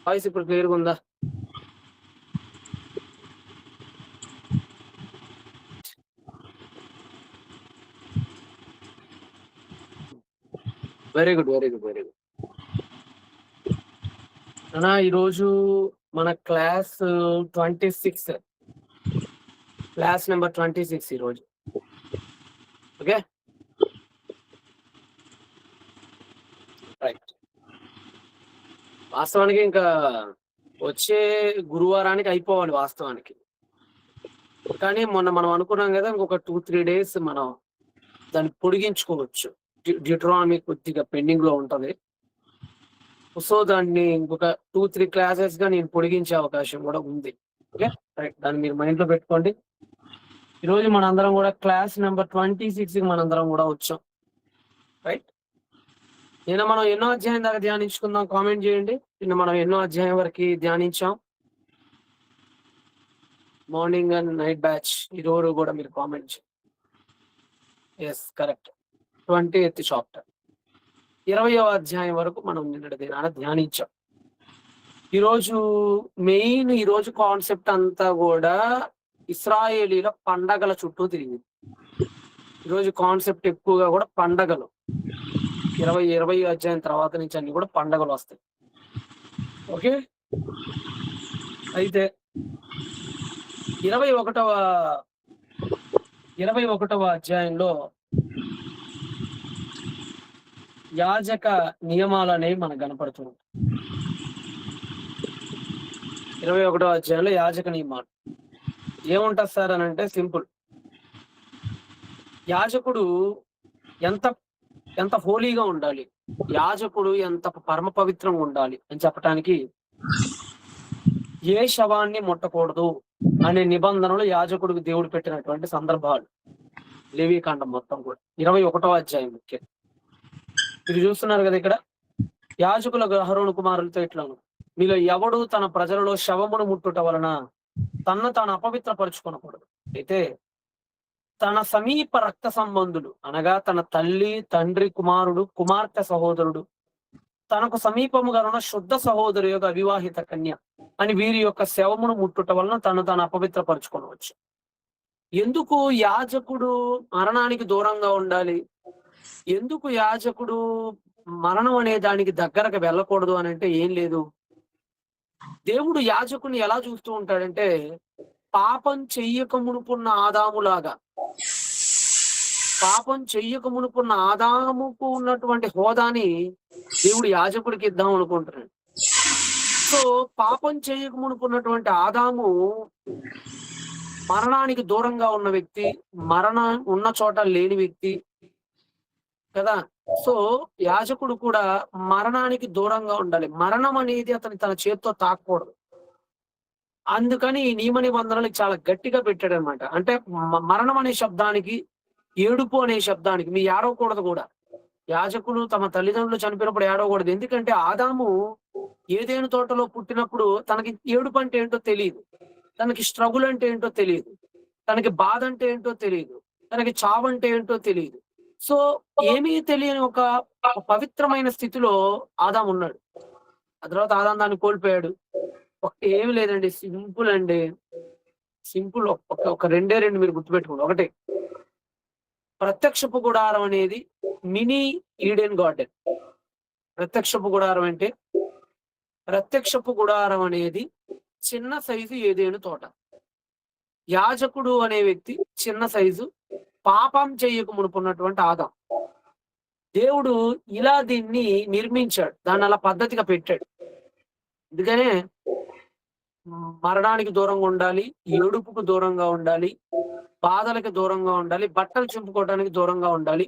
Voice ఇప్పుడు క్లియర్గా ఉందా? Very good, very good, very good. అన్నా ఈరోజు మన క్లాస్ 26, క్లాస్ నెంబర్ 26 ఈరోజు. Okay, right. వాస్తవానికి ఇంకా వచ్చే గురువారానికి అయిపోవాలి వాస్తవానికి. కానీ మొన్న మనం అనుకున్నాం కదా, ఇంకొక 2-3 డేస్ మనం దాన్ని పొడిగించుకోవచ్చు. డ్యూటరానమీ కొద్దిగా పెండింగ్ లో ఉంటది. సో దాన్ని ఇంకొక 2-3 క్లాసెస్ గా నేను పొడిగించే అవకాశం కూడా ఉంది. Okay, right. దాన్ని మీరు మైండ్ లో పెట్టుకోండి. ఈరోజు మనందరం కూడా క్లాస్ నెంబర్ 26 మనందరం కూడా వచ్చాం. రైట్. నిన్న మనం ఎన్నో అధ్యాయం దాకా ధ్యానించుకుందాం, కామెంట్ చేయండి. నిన్న మనం ఎన్నో అధ్యాయం వరకు ధ్యానించాం, మార్నింగ్ అండ్ నైట్ బ్యాచ్. ఈరోజు కూడా మీరు కామెంట్ చేయండి. Yes, correct. 20th చాప్టర్ 20వ అధ్యాయం వరకు మనం నిన్నటి దినాన ధ్యానించాం. ఈరోజు మెయిన్ కాన్సెప్ట్ అంతా కూడా ఇశ్రాయేలీల పండగల చుట్టూ తిరిగింది. ఈరోజు కాన్సెప్ట్ ఎక్కువగా కూడా పండగలు. 20 అధ్యాయం తర్వాత నుంచి అన్ని కూడా పండగలు వస్తాయి. ఓకే, అయితే 21వ అధ్యాయంలో యాజక నియమాలు అనేవి మనకు కనపడుతున్నాయి. 21వ అధ్యాయంలో యాజక నియమాలు ఏముంటుంది సార్ అని అంటే, సింపుల్. యాజకుడు ఎంత ఎంత హోలీగా ఉండాలి, యాజకుడు ఎంత పరమ పవిత్రంగా ఉండాలి అని చెప్పడానికి, ఏ శవాన్ని ముట్టకూడదు అనే నిబంధనలు యాజకుడికి దేవుడు పెట్టినటువంటి సందర్భాలు లేవీకాండం మొత్తం కూడా 21వ అధ్యాయం ముఖ్యం. మీరు చూస్తున్నారు కదా ఇక్కడ, యాజకులకు అహరోను కుమారులతో ఇట్లాను, మీలో ఎవడు తన ప్రజలలో శవమును ముట్టుట వలన తనను తాను అపవిత్రపరుచుకొనకూడదు. అయితే తన సమీప రక్త సంబంధులు అనగా తన తల్లి, తండ్రి, కుమారుడు, కుమార్తె, సహోదరుడు, తనకు సమీపముగా ఉన్న శుద్ధ సహోదరు యొక్క అవివాహిత కన్య అని వీరి యొక్క శవమును ముట్టుట వలన తను తాను అపవిత్రపరచుకోవచ్చు. ఎందుకు యాజకుడు మరణానికి దూరంగా ఉండాలి? ఎందుకు యాజకుడు మరణం అనే దానికి దగ్గరకు వెళ్ళకూడదు అని అంటే ఏం లేదు. దేవుడు యాజకుని ఎలా చూస్తూ ఉంటాడంటే, పాపం చెయ్యక మునుపున్న ఆదాములాగా, పాపం చెయ్యక మునుపున్న ఆదాముకు ఉన్నటువంటి హోదాని దేవుడు యాజకుడికి ఇద్దాం అనుకుంటున్నాడు. సో పాపం చేయక మునుపున్నటువంటి ఆదాము మరణానికి దూరంగా ఉన్న వ్యక్తి, మరణం ఉన్న చోట లేని వ్యక్తి కదా. సో యాజకుడు కూడా మరణానికి దూరంగా ఉండాలి. మరణం అనేది అతని తన చేతితో తాకూడదు. అందుకని ఈ నియమ నిబంధనలు చాలా గట్టిగా పెట్టాడు అనమాట. అంటే మరణం అనే శబ్దానికి, ఏడుపు అనే శబ్దానికి మీ ఏడవకూడదు కూడా. యాజకులు తమ తల్లిదండ్రులు చనిపోయినప్పుడు ఏడవకూడదు. ఎందుకంటే ఆదాము ఏదేను తోటలో పుట్టినప్పుడు తనకి ఏడుపు అంటే ఏంటో తెలియదు, తనకి స్ట్రగుల్ అంటే ఏంటో తెలియదు, తనకి బాధ అంటే ఏంటో తెలియదు, తనకి చావు అంటే ఏంటో తెలియదు. సో ఏమీ తెలియని ఒక పవిత్రమైన స్థితిలో ఆదాం ఉన్నాడు. ఆ తర్వాత ఆదాం దాన్ని కోల్పోయాడు. ఏమి లేదండి, సింపుల్ అండి, సింపుల్. ఒక రెండే రెండు మీరు గుర్తుపెట్టుకోండి. ఒకటి, ప్రత్యక్షపు గుడారం అనేది మినీ ఈడెన్ గార్డెన్. ప్రత్యక్షపు గుడారం అంటే, ప్రత్యక్షపు గుడారం అనేది చిన్న సైజు ఏదేను తోట. యాజకుడు అనే వ్యక్తి చిన్న సైజు, పాపం చేయక మునుపున్నటువంటి ఆదాం. దేవుడు ఇలా దీన్ని నిర్మించాడు, దాన్ని అలా పద్ధతిగా పెట్టాడు. అందుకనే మరణానికి దూరంగా ఉండాలి, ఏడుపుకు దూరంగా ఉండాలి, బాధలకు దూరంగా ఉండాలి, బట్టలు చింపుకోవడానికి దూరంగా ఉండాలి.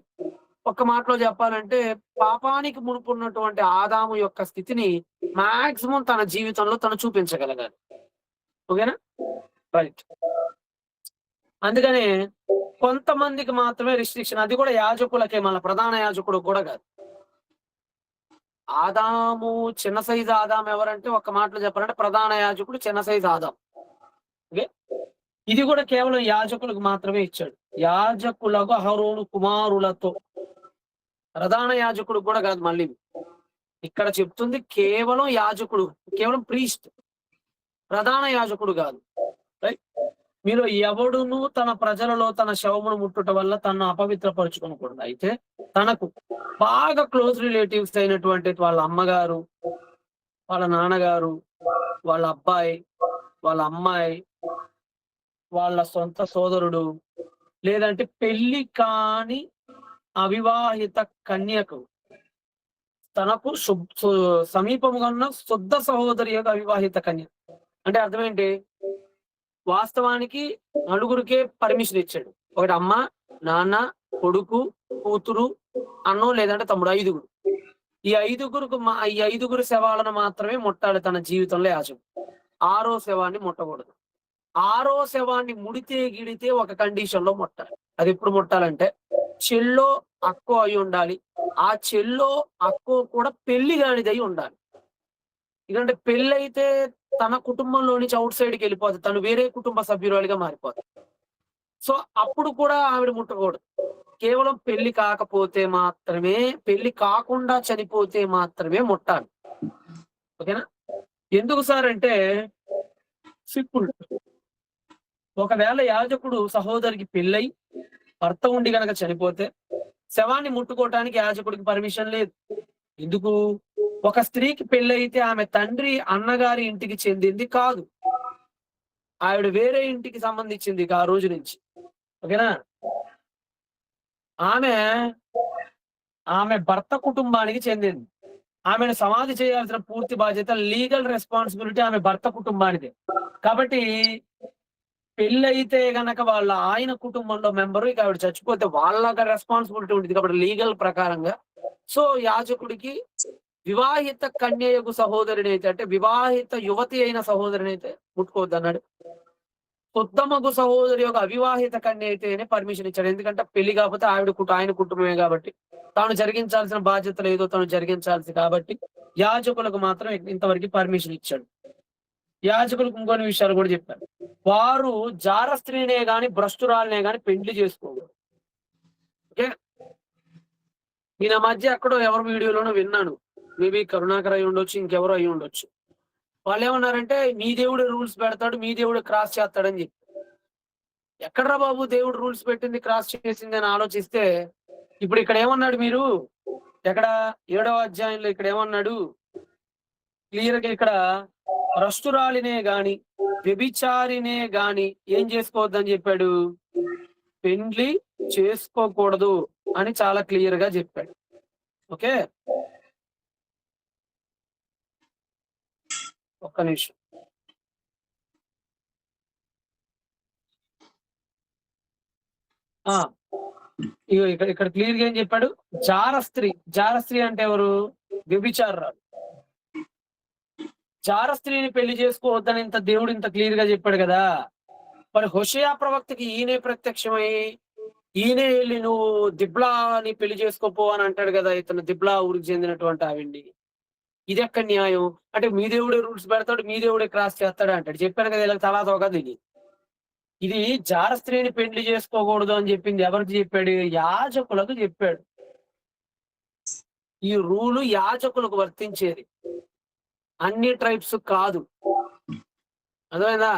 ఒక్క మాటలో చెప్పాలంటే, పాపానికి మునుపున్నటువంటి ఆదాము యొక్క స్థితిని మాక్సిమం తన జీవితంలో తను చూపించగలగాలి. ఓకేనా, రైట్. అందుకనే కొంతమందికి మాత్రమే రిస్ట్రిక్షన్, అది కూడా యాజకులకే, మన ప్రధాన యాజకుడు కూడా కాదు. ఆదాము చిన్న సైజు ఆదాం ఎవరంటే, ఒక్క మాటలో చెప్పాలంటే ప్రధాన యాజకుడు చిన్న సైజు ఆదాం. ఓకే, ఇది కూడా కేవలం యాజకులకు మాత్రమే ఇచ్చాడు. యాజకులకు అహరోను కుమారులతో, ప్రధాన యాజకుడు కూడా కాదు. మళ్ళీ ఇక్కడ చెప్తుంది కేవలం యాజకుడు, కేవలం ప్రీస్ట్, ప్రధాన యాజకుడు కాదు. రైట్? మీలో ఎవడును తన ప్రజలలో తన శవమును ముట్టుట వల్ల తనను అపవిత్రపరుచుకోకూడదు. అయితే తనకు బాగా క్లోజ్ రిలేటివ్స్ అయినటువంటి వాళ్ళ అమ్మగారు, వాళ్ళ నాన్నగారు, వాళ్ళ అబ్బాయి, వాళ్ళ అమ్మాయి, వాళ్ళ సొంత సోదరుడు, లేదంటే పెళ్లి కాని అవివాహిత కన్యకు తనకు సమీపముగా ఉన్న శుద్ధ సహోదరి యొక్క అవివాహిత కన్య. అంటే అర్థం ఏంటి? వాస్తవానికి నలుగురికే పర్మిషన్ ఇచ్చాడు. ఒకటి అమ్మ, నాన్న, కొడుకు, కూతురు, అన్నో లేదంటే తమ్ముడు, 5గురు. ఈ ఐదుగురు శవాలను మాత్రమే ముట్టాలి తన జీవితంలో యాజకుడు. 6వ శవాన్ని ముట్టకూడదు. 6వ శవాన్ని ముడితే గిడితే ఒక కండిషన్ లో ముట్టాలి. అది ఎప్పుడు ముట్టాలంటే చెల్లో అక్కో అయి ఉండాలి. ఆ చెల్లో అక్కో కూడా పెళ్లి కానిదై ఉండాలి. ఎందుకంటే పెళ్ళైతే తన కుటుంబంలో నుంచి అవుట్ సైడ్కి వెళ్ళిపోతుంది, తను వేరే కుటుంబ సభ్యురాలిగా మారిపోతుంది. సో అప్పుడు కూడా ఆవిడ ముట్టకూడదు. కేవలం పెళ్లి కాకపోతే మాత్రమే, పెళ్లి కాకుండా చనిపోతే మాత్రమే ముట్టాలి. ఓకేనా? ఎందుకు సార్ అంటే సింపుల్. ఒకవేళ యాజకుడు సహోదరికి పెళ్ళై భర్త ఉండి గనక చనిపోతే శవాన్ని ముట్టుకోవటానికి యాజకుడికి పర్మిషన్ లేదు. ఎందుకు? ఒక స్త్రీకి పెళ్ళైతే ఆమె తండ్రి అన్నగారి ఇంటికి చెందింది కాదు, ఆవిడ వేరే ఇంటికి సంబంధించింది ఆ రోజు నుంచి. ఓకేనా? ఆమె భర్త కుటుంబానికి చెందింది. ఆమెను సమాధి చేయాల్సిన పూర్తి బాధ్యత, లీగల్ రెస్పాన్సిబిలిటీ ఆమె భర్త కుటుంబానిదే. కాబట్టి పెళ్ళైతే గనక వాళ్ళ ఆయన కుటుంబంలో మెంబరు, ఇక ఆవిడ చచ్చిపోతే వాళ్ళకి రెస్పాన్సిబిలిటీ ఉంటుంది కాబట్టి లీగల్ ప్రకారంగా. సో యాజకుడికి వివాహిత కన్యయకు సహోదరుని అయితే, అంటే వివాహిత యువతి అయిన సహోదరుని అయితే ముట్టుకోవద్దు అన్నాడు. శుద్ధమగు సహోదరి యొక్క అవివాహిత కన్య అయితేనే పర్మిషన్ ఇచ్చాడు. ఎందుకంటే పెళ్లి కాకపోతే ఆయన కుటుంబమే కాబట్టి తాను జరిగించాల్సిన బాధ్యతలు ఏదో తను జరిగించాల్సి కాబట్టి యాజకులకు మాత్రం ఇంతవరకు పర్మిషన్ ఇచ్చాడు. యాజకులకు ఇంకొన్ని విషయాలు కూడా చెప్పారు. వారు జార స్త్రీనే గాని భ్రష్టురాలనే గాని పెండ్లి చేసుకోకూడదు. ఓకే? ఈయన మధ్య ఎక్కడో ఎవరి వీడియోలోనో విన్నాను, మేబీ కరుణాకర్ అయి ఉండొచ్చు, ఇంకెవరో అయి ఉండొచ్చు. వాళ్ళు ఏమన్నారంటే మీ దేవుడు రూల్స్ పెడతాడు, మీ దేవుడు క్రాస్ చేస్తాడని చెప్పి. ఎక్కడ్రా బాబు దేవుడు రూల్స్ పెట్టింది క్రాస్ చేసింది అని ఆలోచిస్తే, ఇప్పుడు ఇక్కడ ఏమన్నాడు మీరు, ఎక్కడ 7వ అధ్యాయంలో ఇక్కడ ఏమన్నాడు క్లియర్ గా, ఇక్కడ భ్రష్టురాలినే గాని వ్యభిచారినే గాని ఏం చేసుకోవద్దని చెప్పాడు? పెండ్లి చేసుకోకూడదు అని చాలా క్లియర్ గా చెప్పాడు. ఓకే, ఒక్క నిమిషం. ఇక్కడ క్లియర్ గా ఏం చెప్పాడు? జారస్త్రీ అంటే ఎవరు? వ్యభిచారాలు. జారస్త్రీని పెళ్లి చేసుకోవద్దని దేవుడు ఇంత క్లియర్ గా చెప్పాడు కదా. మరి హోషేయ ప్రవక్తకి ఈయనే ప్రత్యక్షమై ఈయనే వెళ్ళి నువ్వు దిబ్లాని పెళ్లి చేసుకోపో అని అంటాడు కదా. ఇతను దిబ్లా ఊరికి చెందినటువంటి ఆవిడ్ని. ఇది ఎక్కడ న్యాయం? అంటే మీ దేవుడే రూల్స్ పెడతాడు, మీ దేవుడే క్రాస్ చేస్తాడు అంటాడు. చెప్పాను కదా ఇలా తలా తోకది. ఇది జార స్త్రీని పెళ్లి చేసుకోకూడదు అని చెప్పింది ఎవరికి చెప్పాడు? యాజకులకు చెప్పాడు. ఈ రూలు యాజకులకు వర్తించేది, అన్ని ట్రైబ్స్ కాదు. అర్థమైందా?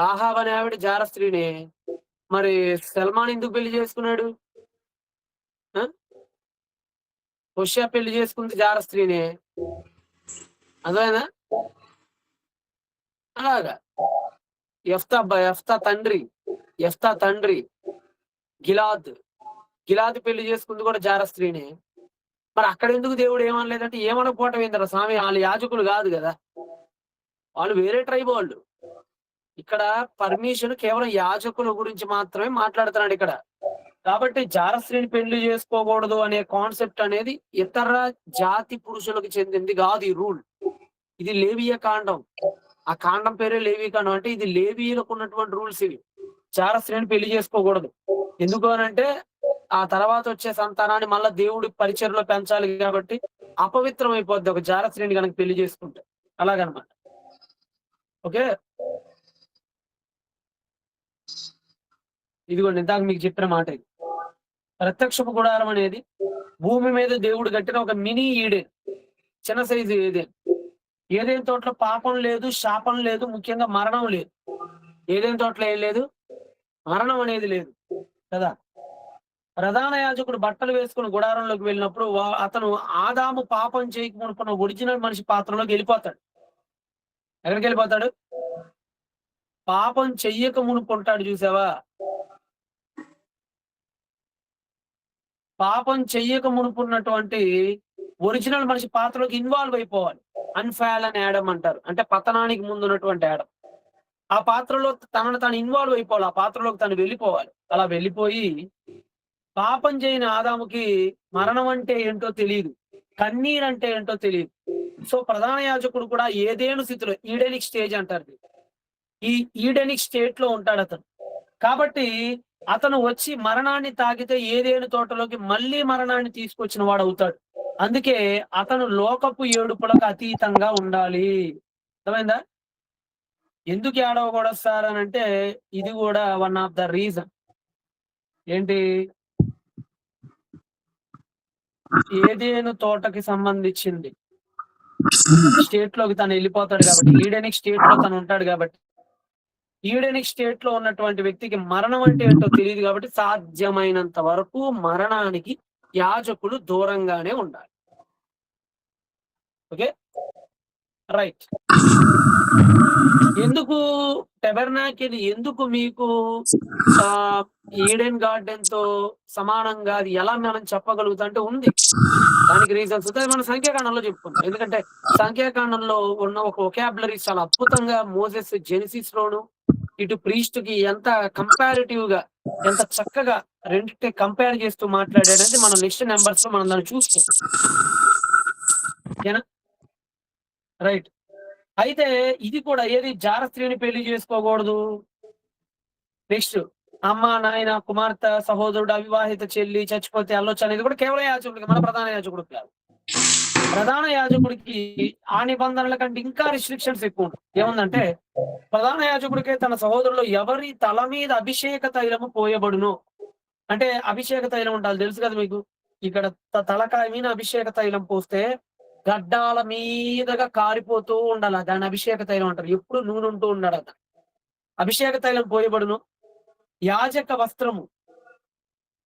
రాహాబ్ అనే ఆవిడ జార స్త్రీని, మరి సల్మాన్ ఎందుకు పెళ్లి చేసుకున్నాడు? హోషేయ పెళ్లి చేసుకుంది జార స్త్రీని. అర్థమైందా? అలాగా యెఫ్తా తండ్రి గిలాద్ పెళ్లి చేసుకుంది కూడా జార స్త్రీని. మరి అక్కడ ఎందుకు దేవుడు ఏమనలేదంటే, ఏమనకపోవటం ఏంటరా స్వామి, వాళ్ళు యాజకులు కాదు కదా, వాళ్ళు వేరే ట్రైబ్ వాళ్ళు. ఇక్కడ పర్మిషన్ కేవలం యాజకుల గురించి మాత్రమే మాట్లాడుతున్నాడు ఇక్కడ. కాబట్టి జార స్త్రీని పెళ్లి చేసుకోకూడదు అనే కాన్సెప్ట్ అనేది ఇతర జాతి పురుషులకు చెందింది కాదు ఈ రూల్. ఇది లేవియ కాండం. ఆ కాండం పేరే లేవి కాండం. అంటే ఇది లేవీయులకు ఉన్నటువంటి రూల్స్ ఇవి. జార స్త్రీని పెళ్లి చేసుకోకూడదు. ఎందుకు అనంటే ఆ తర్వాత వచ్చే సంతానాన్ని మళ్ళా దేవుడి పరిచయలో పెంచాలి కాబట్టి అపవిత్రం అయిపోద్ది ఒక జార స్త్రీని కనుక పెళ్లి చేసుకుంటే. అలాగనమాట. ఓకే, ఇదిగోండి ఇందాక మీకు చెప్పిన మాట. ఇది ప్రత్యక్షపు గుడారం అనేది భూమి మీద దేవుడు కట్టిన ఒక మినీ ఈడెన్. చిన్న సైజు ఏదైనా. ఏదైనా తోటలో పాపం లేదు, శాపం లేదు, ముఖ్యంగా మరణం లేదు. ఏదైనా తోటలో ఏం లేదు? మరణం అనేది లేదు కదా! ప్రధాన యాజకుడు బట్టలు వేసుకొని గుడారంలోకి వెళ్ళినప్పుడు అతను ఆదాము పాపం చేయక మునుపున్న ఒరిజినల్ మనిషి పాత్రలోకి వెళ్ళిపోతాడు. ఎక్కడికెళ్ళిపోతాడు? పాపం చెయ్యక మునుపు ఉంటాడు చూసావా? పాపం చెయ్యక మునుపున్నటువంటి ఒరిజినల్ మనిషి పాత్రలోకి ఇన్వాల్వ్ అయిపోవాలి. అన్‌ఫాలెన్ యాడమ్ అంటారు. అంటే పతనానికి ముందున్నటువంటి యాడమ్. ఆ పాత్రలో తనను తాను ఇన్వాల్వ్ అయిపోవాలి. ఆ పాత్రలోకి తను వెళ్ళిపోవాలి. అలా వెళ్ళిపోయి పాపం చేయని ఆదాముకి మరణం అంటే ఏంటో తెలీదు. కన్నీరంటే ఏంటో తెలీదు. సో, ప్రధాన యాజకుడు కూడా ఏదెను స్థితిలో ఈడెనిక్ స్టేజ్ అంటారు దీన్ని. ఈ ఈడెనిక్ స్టేట్‌లో ఉంటాడతను. కాబట్టి అతను వచ్చి మరణాన్ని తాకితే ఏదెను తోటలోకి మళ్ళీ మరణాన్ని తీసుకొచ్చిన వాడవుతాడు. అందుకే అతను లోకపు ఏడుపులకు అతీతంగా ఉండాలి. అర్థమైందా? ఎందుకు ఏడవకూడదు సార్ అనంటే ఇది గూడా వన్ ఆఫ్ ద రీజన్. ఏంటి? ఏదెను తోటకి సంబంధించింది. స్టేట్‌లోకి తను ఎళ్ళిపోతాడు గాబట్టి, ఈడెనిక్ స్టేట్‌లో తను ఉంటాడు గాబట్టి, ఈడెనిక్ స్టేట్‌లో ఉన్నటువంటి వ్యక్తికి మరణం అంటే ఏంటో తెలీదు గాబట్టి, సాధ్యమైనంత వరకు మరణానికి యాజకుడు దూరంగానే ఉండాలి. ఓకే. రైట్. ఎందుకు టెబర్నాకిల్ ఎందుకు మీకు ఆహ్, ఈడెన్ గార్డెన్‌తో సమానంగా అది ఎలా మనం చెప్పగలుగుతాం అంటే ఉంది. దానికి రీజన్స్ ఉంటాయి. మనం సంఖ్యాకాండంలో చెప్పుకుందాం. ఎందుకంటే సంఖ్యాకాండంలో ఉన్న ఒక వొకాబులరీ చాలా అద్భుతంగా మోసెస్ జెనెసిస్‌లోను, ఇటు ప్రీస్ట్‌కి ఎంత కంపారిటివ్‌గా ఎంత చక్కగా రెండిటిని కంపేర్ చేస్తూ మాట్లాడాడనేది మనం నెక్స్ట్ నంబర్స్‌లో మనం దాన్ని చూస్తాం. ఓకేనా? రైట్. అయితే ఇది కూడా ఏది జార స్త్రీని పెళ్లి చేసుకోకూడదు. నెక్స్ట్ అమ్మ, నాయన, కుమార్తె, సహోదరుడు, అవివాహిత చెల్లి చచ్చిపోతే ఎళ్ళొచ్చు అనేది కూడా కేవలం యాజకుడికి, మన ప్రధాన యాజకుడికి కాదు. ప్రధాన యాజకుడికి ఆ నిబంధనల కంటే ఇంకా రిస్ట్రిక్షన్స్ ఎక్కువుంటాయి. ఏముందంటే, ప్రధాన యాజకుడికి తన సహోదరుల్లో ఎవరి తల మీద అభిషేక తైలము పోయబడునో, అంటే అభిషేక తైలం ఉండాలి తెలుసు కదా మీకు. ఇక్కడ తలకాయ మీద అభిషేక తైలం పోస్తే గడ్డాల మీదగా కారిపోతూ ఉండాల. దాన్ని అభిషేక తైలం అంటారు. ఎప్పుడు నూనె ఉంటూ ఉండాలట. అభిషేక తైలం పోయబడును. యాజక వస్త్రము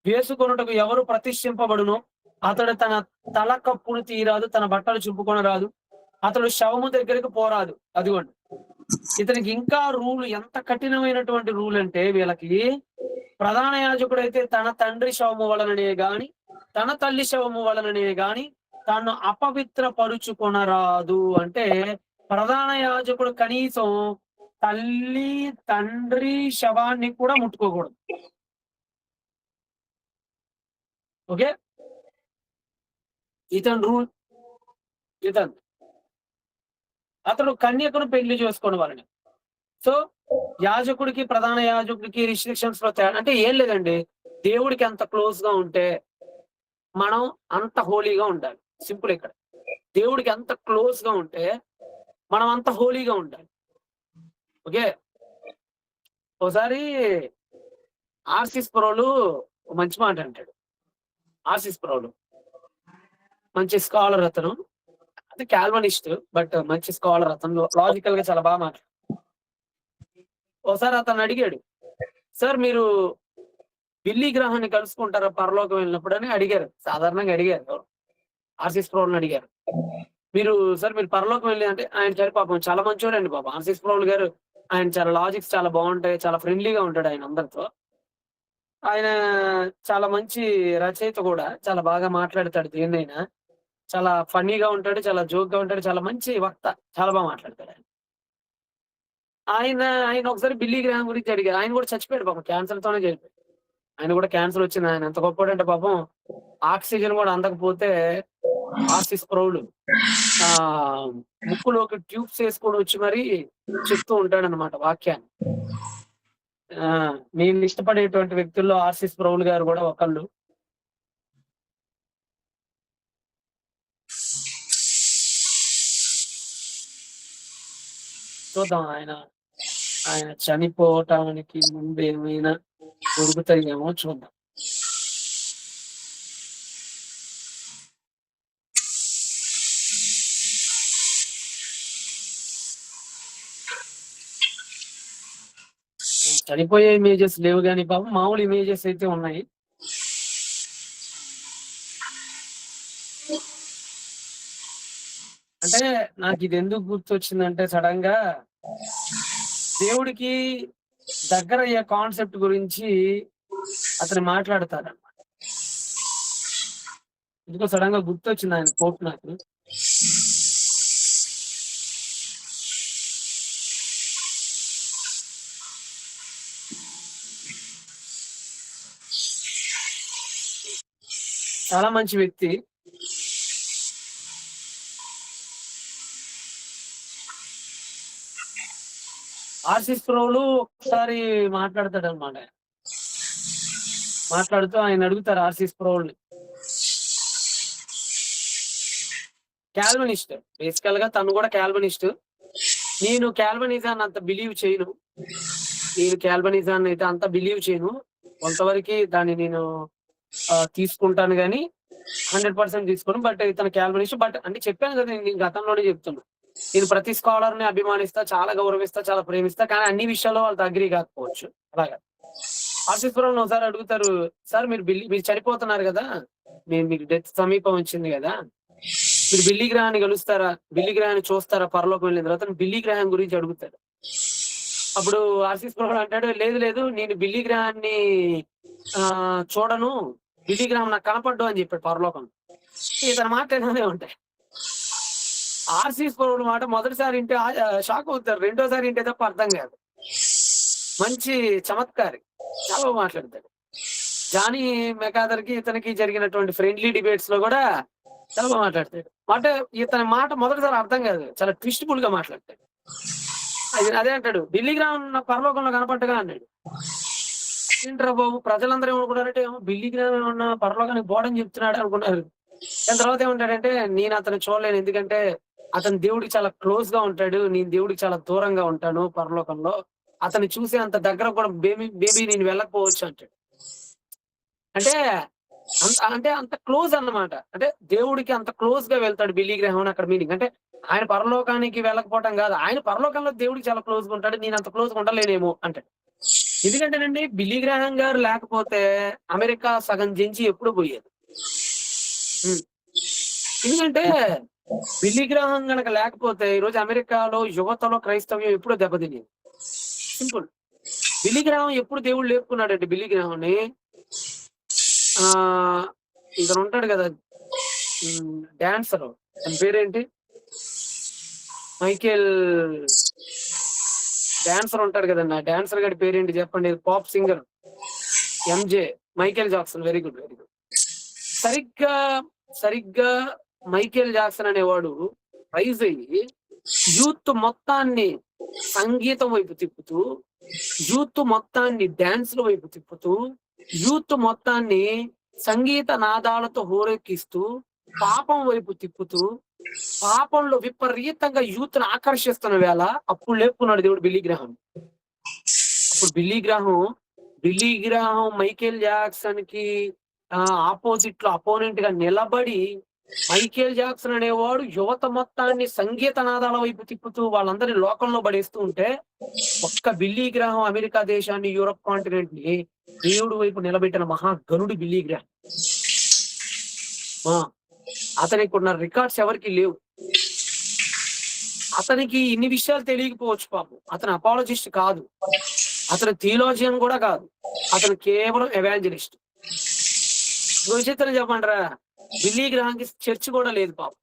వేసుకొనుటకు ఎవరు ప్రతిష్ఠింపబడునో అతడు తన తల కప్పును తీయరాదు, తన బట్టలు చింపుకొనరాదు. అతడు శవము దగ్గరికి పోరాదు. అదిగోండి. ఇతనికి ఇంకా రూల్ ఎంత కఠినమైనటువంటి రూల్ అంటే వీళ్ళకి ప్రధాన యాజకుడైతే తన తండ్రి శవము వలననే గాని, తన తల్లి శవము వలననే గాని తన్ను అపవిత్రపరుచుకొనరాదు. అంటే ప్రధాన యాజకుడు కనీసం తల్లి, తండ్రి శవాన్ని కూడా ముట్టుకోకూడదు. ఓకే. ఇతని రూల్ ఇతను. అతడు కన్యకను పెళ్లి చేసుకోనివాలని. సో, యాజకుడికి, ప్రధాన యాజకుడికి రిస్ట్రిక్షన్స్‌లో తేడా అంటే ఏం లేదండి. దేవుడికి ఎంత క్లోజ్‌గా ఉంటే, మనం అంత హోలీగా ఉండాలి. సింపుల్ ఇక్కడ. దేవుడికి ఎంత క్లోజ్‌గా ఉంటే, మనం అంత హోలీగా ఉండాలి. ఓకే. ఓసారి ఆర్‌సీ స్ప్రోలు ఓ మంచి మాట అంటాడు. ఆర్‌సీ స్ప్రోలు మంచి స్కాలర్ అతను. అంటే కాల్వినిస్ట్ బట్ మంచి స్కాలర్ అతను. లాజికల్‌గా చాలా బాగా మాట్లాడతాడు. ఓసారి అతను అడిగాడు. సార్ మీరు బిల్లీ గ్రాహాన్ని కలుసుకుంటారా పరలోకం వెళ్ళినప్పుడని అడిగారు. సాధారణంగా అడిగారు. ఆర్‌సీ స్ప్రోల్‌ని అడిగారు. మీరు సార్ మీరు పరలోకం వెళ్ళి అంటే ఆయన పాపం చాలా మంచోడండి పాపం. ఆర్‌సీ స్ప్రోల్ గారు ఆయన చాలా లాజిక్స్ చాలా బావుంటాయి. చాలా ఫ్రెండ్లీగా ఉంటాడు ఆయన అందరితో. ఆయన చాలా మంచి రచయిత కూడా. చాలా బాగా మాట్లాడతాడు దేన్నైనా. చాలా ఫన్నీగా ఉంటాడు. చాలా జోక్‌గా ఉంటాడు. చాలా మంచి వక్త. చాలా బాగా మాట్లాడతాడు ఆయన. ఆయన ఒకసారి బిల్లీ గ్రాహాం గురించి అడిగారు. ఆయన కూడా చచ్చిపోయాడు పాపం క్యాన్సర్‌తోనే చనిపోయాడు. ఆయన కూడా క్యాన్సర్ వచ్చింది. ఆయన ఎంత గొప్పోడంటే పాపం ఆక్సిజన్ కూడా అందకపోతే ఆర్‌సీ స్ప్రౌలు ముక్కులోకి ట్యూబ్స్ యేసుకొని వచ్చి మరి చెప్తూ ఉంటాడన్నమాట వాక్యాన్ని. ఆ! నేను ఇష్టపడేటువంటి వ్యక్తుల్లో ఆర్‌సీ స్ప్రౌల్ గారు గూడా ఒకళ్ళు. చూద్దాం ఆయన చనిపోవటానికి ముందు ఏమైనా దొరుకుతాయేమో చూద్దాం. చనిపోయే ఇమేజెస్ లేవు గాని బాబు, మామూలు ఇమేజెస్ అయితే ఉన్నాయి. అంటే నాకు ఇది ఎందుకు గుర్తొచ్చిందంటే సడన్ గా దేవుడికి దగ్గరయ్యే కాన్సెప్ట్ గురించి అతను మాట్లాడతారన్నమాట. ఎందుకో సడన్ గా గుర్తొచ్చింది ఆయన కోట్ నాకు. చాలా మంచి వ్యక్తి. ఆశీస్ ప్రభులు ఒకసారి మాట్లాడతాడన్నమాట. మాట్లాడుతూ ఆయన అడుగుతారు ఆశీస్ ప్రభుల్ని. కాల్వినిస్ట్. బేసికల్ గా తను కూడా కాల్వినిస్ట్. నేను కాల్వినిజాన్ని అంత బిలీవ్ చేయను. నేను కాల్వినిజాన్ని అయితే అంత బిలీవ్ చేయను. కొంతవరకి దాన్ని నేను తీసుకుంటాను గానీ 100% తీసుకోను. బట్ ఇతను కాల్వినిస్ట్. బట్ అంటే చెప్పాను కదా, నేను గతంలోనే చెప్తున్నా. నేను ప్రతి స్కాలర్‌ని అభిమానిస్తా, చాలా గౌరవిస్తా, చాలా ప్రేమిస్తా. కానీ అన్ని విషయాల్లో వాళ్ళతో అగ్రీ కాకపోవచ్చు. అలాగా. ఆశీస్ ప్రభుని ఒకసారి అడుగుతారు, "సార్ మీరు చనిపోతున్నారు గదా! మీకు డెత్ సమీపం వచ్చింది గదా! మీరు బిల్లీ గ్రాహాన్ని కలుస్తారా? బిల్లీ గ్రాహాన్ని చూస్తారా పరలోకం వెళ్ళిన తర్వాత?" బిల్లీ గ్రాహం గురించి అడుగుతాడు. అప్పుడు ఆశీస్ ప్రభు అంటాడు, "లేదు లేదు, నేను బిల్లీ గ్రాహాన్ని చూడను. బిల్లీ గ్రాహం నాకు కనపడ్డు" అని చెప్పాడు పరలోకం. ఇతని మాటలు ఇలానే ఉంటాయి. ఆర్‌సీస్ ప్రభువుల మాట మొదటిసారి ఇంటే షాక్ అవుతారు. రెండోసారి ఇంటే తప్ప అర్థం కాదు. మంచి చమత్కారి. చాలా బాగా మాట్లాడతాడు. జానీ మెకాదర్‌కి ఇతనికి జరిగినటువంటి ఫ్రెండ్లీ డిబేట్స్‌లో గూడా చాలా బాగా మాట్లాడతాడు. అంటే ఇతని మాట మొదటిసారి అర్థం కాదు. చాలా ట్విస్ట్‌ఫుల్‌గా మాట్లాడతాడు. అదే అంటాడు, "బిల్లీ గ్రాహం నాకు పరలోకంలో కనపడ్డగా" అన్నాడు. ఏంట్రా బాబు, ప్రజలందరూ ఏమనుకున్నారంటే, బిల్లీ గ్రాహం ఏమన్నా పరలోకానికి పోడని చెప్తున్నాడు అనుకున్నారు. దాని తర్వాత ఏమంటాడంటే, నేను అతన్ని చూడలేను. ఎందుకంటే అతను దేవుడికి చాలా క్లోజ్‌గా ఉంటాడు. నేను దేవుడికి చాలా దూరంగా ఉంటాను పరలోకంలో. అతన్ని చూసే అంత దగ్గర కూడా మేబీ నేను వెళ్ళకపోవచ్చు అంటాడు. అంటే అంత క్లోజ్ అన్నమాట. అంటే దేవుడికి అంత క్లోజ్‌గా వెళ్తాడు బిల్లీ గ్రాహం అని అక్కడ మీనింగ్. అంటే ఆయన పరలోకానికి వెళ్ళకపోవటం గాదు. ఆయన పరలోకంలో దేవుడికి చాలా క్లోజ్‌గా ఉంటాడు. నేను అంత క్లోజ్‌గా ఉండలేనేమో అంటాడు. ఎందుకంటేనండి, బిల్లీ గ్రాహం గారు లేకపోతే అమెరికా సగం జంచి ఎప్పుడో పోయేది. హ్మ్. ఎందుకంటే బిల్లీ గ్రాహం గనక లేకపోతే ఈరోజు అమెరికాలో యువతలో క్రైస్తవ్యం ఎప్పుడో దెబ్బతినేది. సింపుల్. బిల్లీ గ్రాహం ఎప్పుడు దేవుడు లేపుకున్నాడండి బిల్లీ గ్రాహాంని. ఆహ్, ఇతనుంటాడు గదా! డాన్సరు. తన పేరేంటి? మైకేల్ డాన్సర్ ఉంటాడు గదండీ! ఆ డాన్సర్ గాడి పేరేంటి చెప్పండి? Pop singer. MJ. Michael Jackson. Very good. Very good. సరిగ్గా, సరిగ్గా మైకేల్ జాక్సన్ అనేవాడు రైజ్ అయ్యి యూత్ మొత్తాన్ని సంగీతం వైపు తిప్పుతూ, యూత్ మొత్తాన్ని డాన్స్‌ల వైపు తిప్పుతూ, యూత్ మొత్తాన్ని సంగీత నాదాలతో హోరెక్కిస్తూ, పాపం వైపు తిప్పుతూ, పాపంలో విపరీతంగా యూత్‌ని ఆకర్షిస్తున్న వేళ అప్పుడు లేపుకున్నాడు దేవుడు బిల్లీ గ్రాహాం. అప్పుడు బిల్లీ గ్రాహాం మైకేల్ జాక్సన్‌కి అపోజిట్‌లో అపోనెంట్‌గా నిలబడి, మైకేల్ జాక్సన్ అనేవాడు యువత మొత్తాన్ని సంగీత నాదాల వైపు తిప్పుతూ వాళ్ళందరిని లోకంలో పడేస్తూ ఉంటే, ఒక్క బిల్లీ గ్రాహాం అమెరికా దేశాన్ని, యూరప్ కాంటినెంట్‌ని దేవుడి వైపు నిలబెట్టిన మహా ఘనుడు బిల్లీ గ్రాహాం. ఆ! అతనికున్న రికార్డ్స్ ఎవరికీ లేవు. అతనికి ఇన్ని విషయాలు తెలియకపోవచ్చు పాపం. అతను అపాలజిస్ట్ కాదు. అతను థియోలాజియన్ గూడా కాదు. అతను కేవలం ఎవాంజలిస్ట్. ఇంకో విచిత్రం చెప్పమంటారా? బిల్లీ గ్రాహాంకి చర్చ్ గూడా లేదు పాపం.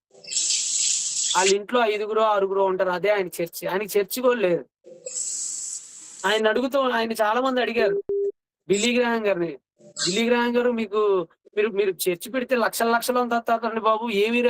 ఆళ్ళింట్లో 5గురో, 6గురో ఉంటారు. అదే ఆయన చర్చ్. ఆయనకి చర్చ్ గూడా లేదు. ఆయన చాలా మంది అడిగారు బిల్లీ గ్రాహాం గారిని. "బిల్లీ గ్రాహాం గారు, మీరు చర్చ్ పెడితే లక్షల లక్షలు మంది వస్తారండి బాబు. ఏమి